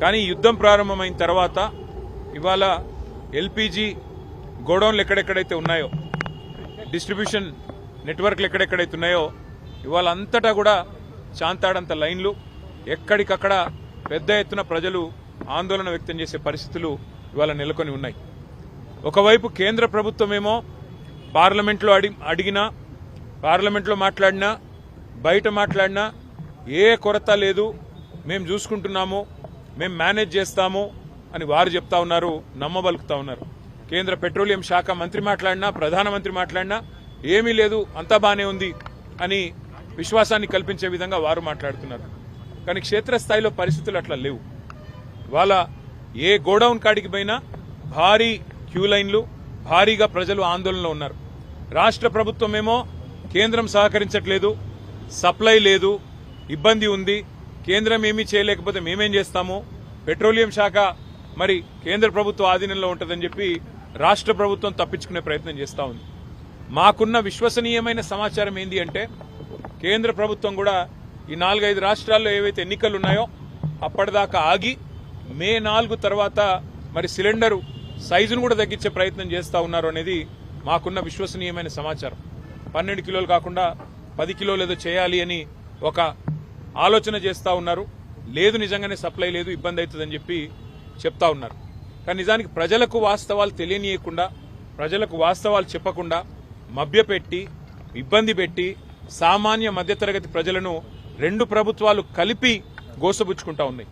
కానీ యుద్ధం ప్రారంభమైన తర్వాత ఇవాళ ఎల్పీజీ గోడౌన్లు ఎక్కడెక్కడైతే ఉన్నాయో, డిస్ట్రిబ్యూషన్ నెట్వర్క్లు ఎక్కడెక్కడైతే ఉన్నాయో ఇవాళ అంతటా కూడా చాంతాడంత లైన్లు, ఎక్కడికక్కడ పెద్ద ఎత్తున ప్రజలు ఆందోళన వ్యక్తం చేసే పరిస్థితులు ఇవాళ నెలకొని ఉన్నాయి. ఒకవైపు కేంద్ర ప్రభుత్వమేమో పార్లమెంట్లో అడిగినా, పార్లమెంట్లో మాట్లాడినా, బయట మాట్లాడినా ఏ కొరత లేదు, మేము చూసుకుంటున్నాము, మేము మేనేజ్ చేస్తాము అని వారు చెప్తా ఉన్నారు, నమ్మబలుకుతా ఉన్నారు. కేంద్ర పెట్రోలియం శాఖ మంత్రి మాట్లాడినా, ప్రధానమంత్రి మాట్లాడినా ఏమీ లేదు, అంతా బానే ఉంది అని విశ్వాసాన్ని కల్పించే విధంగా వారు మాట్లాడుతున్నారు. కానీ క్షేత్రస్థాయిలో పరిస్థితులు అట్లా లేవు. వాళ్ళ ఏ గోడౌన్ కాడికి పోయినా భారీ క్యూ లైన్లు, భారీగా ప్రజలు ఆందోళనలో ఉన్నారు. రాష్ట్ర ప్రభుత్వమేమో కేంద్రం సహకరించట్లేదు, సప్లై లేదు, ఇబ్బంది ఉంది, కేంద్రం ఏమీ చేయలేకపోతే మేమేం చేస్తాము, పెట్రోలియం శాఖ మరి కేంద్ర ప్రభుత్వ ఆధీనంలో ఉంటుందని చెప్పి రాష్ట్ర ప్రభుత్వం తప్పించుకునే ప్రయత్నం చేస్తూ ఉంది. మాకున్న విశ్వసనీయమైన సమాచారం ఏంది అంటే కేంద్ర ప్రభుత్వం కూడా ఈ 4-5 రాష్ట్రాల్లో ఏవైతే ఎన్నికలు ఉన్నాయో అప్పటిదాకా ఆగి మే 4 తర్వాత మరి సిలిండరు సైజును కూడా తగ్గించే ప్రయత్నం చేస్తూ ఉన్నారు అనేది మాకున్న విశ్వసనీయమైన సమాచారం. 12 కిలోలు కాకుండా 10 కిలోలు ఏదో చేయాలి అని ఒక ఆలోచన చేస్తూ ఉన్నారు. లేదు, నిజంగానే సప్లై లేదు, ఇబ్బంది అవుతుందని చెప్పి చెప్తా ఉన్నారు. కానీ నిజానికి ప్రజలకు వాస్తవాలు తెలియనీయకుండా, ప్రజలకు వాస్తవాలు చెప్పకుండా మభ్యపెట్టి, ఇబ్బంది పెట్టి సామాన్య మధ్యతరగతి ప్రజలను రెండు ప్రభుత్వాలు కలిపి గోసబుచ్చుకుంటా ఉన్నాయి.